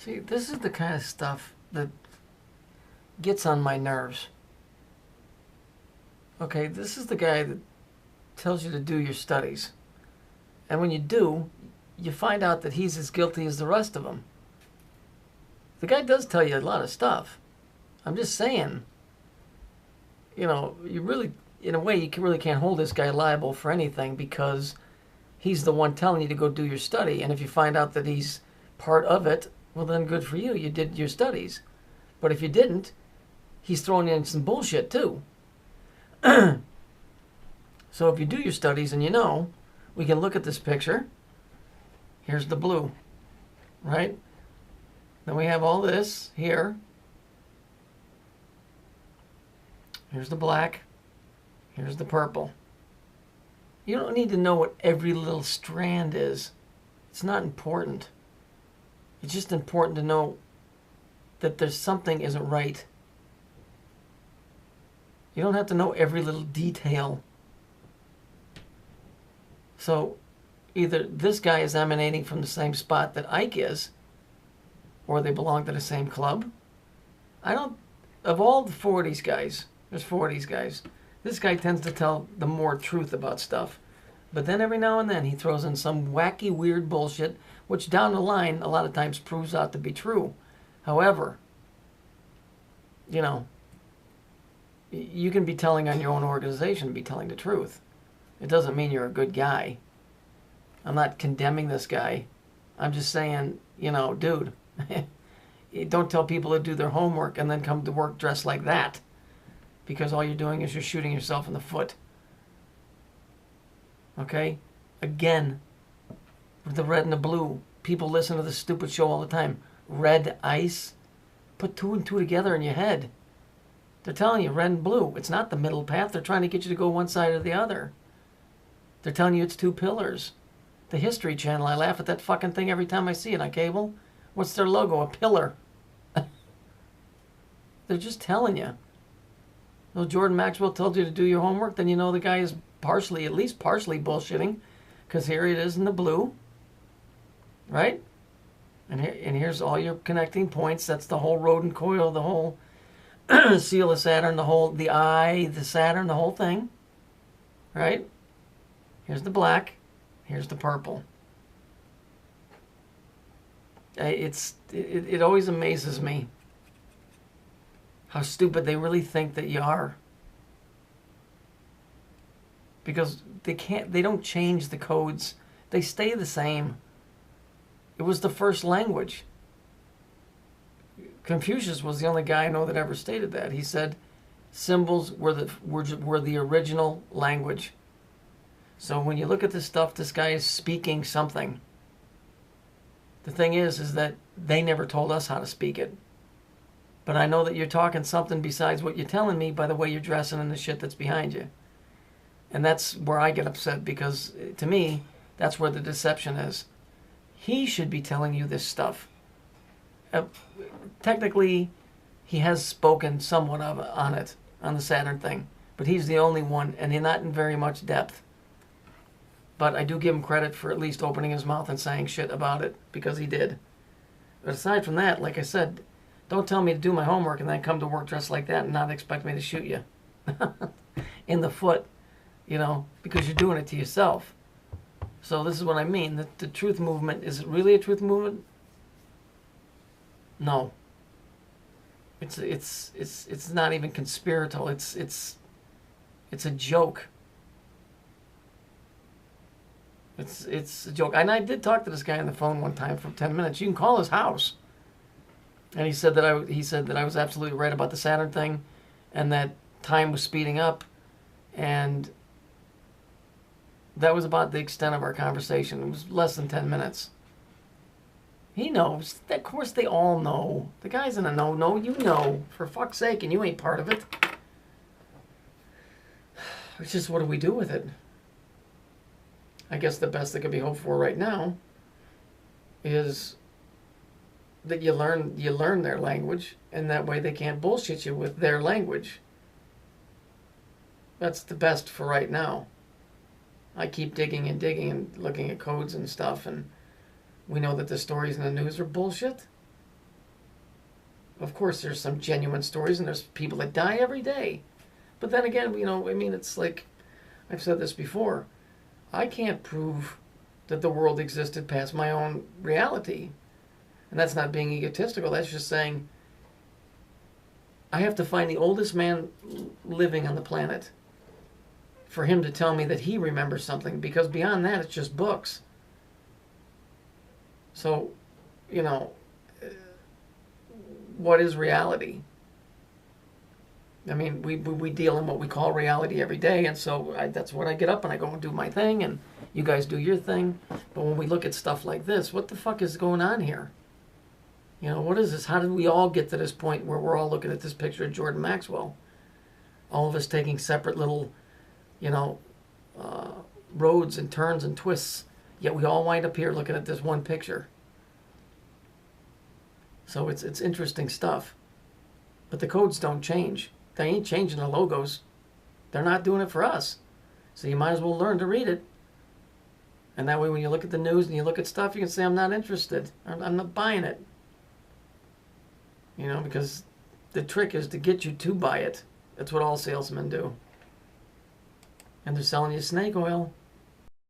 See, this is the kind of stuff that gets on my nerves. Okay, this is the guy that tells you to do your studies. And when you do, you find out that he's as guilty as the rest of them. The guy does tell you a lot of stuff. I'm just saying, you know, you really, in a way, you really can't hold this guy liable for anything because he's the one telling you to go do your study. And if you find out that he's part of it, well, then good for you. You did your studies. But if you didn't, he's throwing in some bullshit too. So if you do your studies and you know, we can look at this picture. Here's the blue, right? Then we have all this here. Here's the black. Here's the purple. You don't need to know what every little strand is. It's not important. It's just important to know that there's something isn't right. You don't have to know every little detail. So either this guy is emanating from the same spot that Ike is, or they belong to the same club. Of all the 4 of these guys, there's 4 of these guys, this guy tends to tell the more truth about stuff. But then every now and then he throws in some wacky, weird bullshit, which down the line a lot of times proves out to be true. However, you know, you can be telling on your own organization and be telling the truth. It doesn't mean you're a good guy. I'm not condemning this guy. I'm just saying, you know, dude, don't tell people to do their homework and then come to work dressed like that. Because all you're doing is you're shooting yourself in the foot. Okay? Again, with the red and the blue. People listen to this stupid show all the time. Red ice. Put 2 and 2 together in your head. They're telling you red and blue. It's not the middle path. They're trying to get you to go one side or the other. They're telling you it's 2 pillars. The History Channel, I laugh at that fucking thing every time I see it on cable. What's their logo? A pillar. They're just telling you. Well, Jordan Maxwell told you to do your homework, then you know the guy is partially, at least partially bullshitting, because here it is in the blue, right? And here's all your connecting points. That's the whole rodent coil, the whole seal of Saturn, the eye, the Saturn, the whole thing, right? Here's the black. Here's the purple. It always amazes me how stupid they really think that you are. Because they don't change the codes. They stay the same. It was the first language. Confucius was the only guy I know that ever stated that. He said symbols were the original language. So when you look at this stuff, this guy is speaking something. The thing is that they never told us how to speak it. But I know that you're talking something besides what you're telling me by the way you're dressing and the shit that's behind you. And that's where I get upset, because to me, that's where the deception is. He should be telling you this stuff. Technically, he has spoken somewhat on it, on the Saturn thing. But he's the only one, and he's not in very much depth. But I do give him credit for at least opening his mouth and saying shit about it, because he did. But aside from that, like I said, don't tell me to do my homework and then come to work dressed like that and not expect me to shoot you in the foot, you know, because you're doing it to yourself. So this is what I mean. The truth movement, is it really a truth movement? No. It's not even conspiratorial. It's a joke. It's a joke. And I did talk to this guy on the phone one time for 10 minutes. You can call his house. And he said that I was absolutely right about the Saturn thing, and that time was speeding up, and that was about the extent of our conversation. It was less than 10 minutes. He knows. Of course they all know. The guy's in a no-no. You know, for fuck's sake, and you ain't part of it. It's just, what do we do with it? I guess the best that could be hoped for right now is that you learn their language, and that way they can't bullshit you with their language. That's the best for right now. I keep digging and looking at codes and stuff, and we know that the stories in the news are bullshit. Of course, there's some genuine stories, and there's people that die every day. But then again, you know, I mean, it's like, I've said this before, I can't prove that the world existed past my own reality. And that's not being egotistical, that's just saying, I have to find the oldest man living on the planet for him to tell me that he remembers something, because beyond that, it's just books. So, you know, what is reality? I mean, we deal in what we call reality every day, and so that's what I get up and I go and do my thing, and you guys do your thing. But when we look at stuff like this, what the fuck is going on here? You know, what is this? How did we all get to this point where we're all looking at this picture of Jordan Maxwell? All of us taking separate little, you know, roads and turns and twists, yet we all wind up here looking at this one picture. So it's interesting stuff. But the codes don't change. They ain't changing the logos. They're not doing it for us. So you might as well learn to read it. And that way when you look at the news and you look at stuff, you can say, I'm not interested. I'm not buying it. You know, because the trick is to get you to buy it. That's what all salesmen do. And they're selling you snake oil.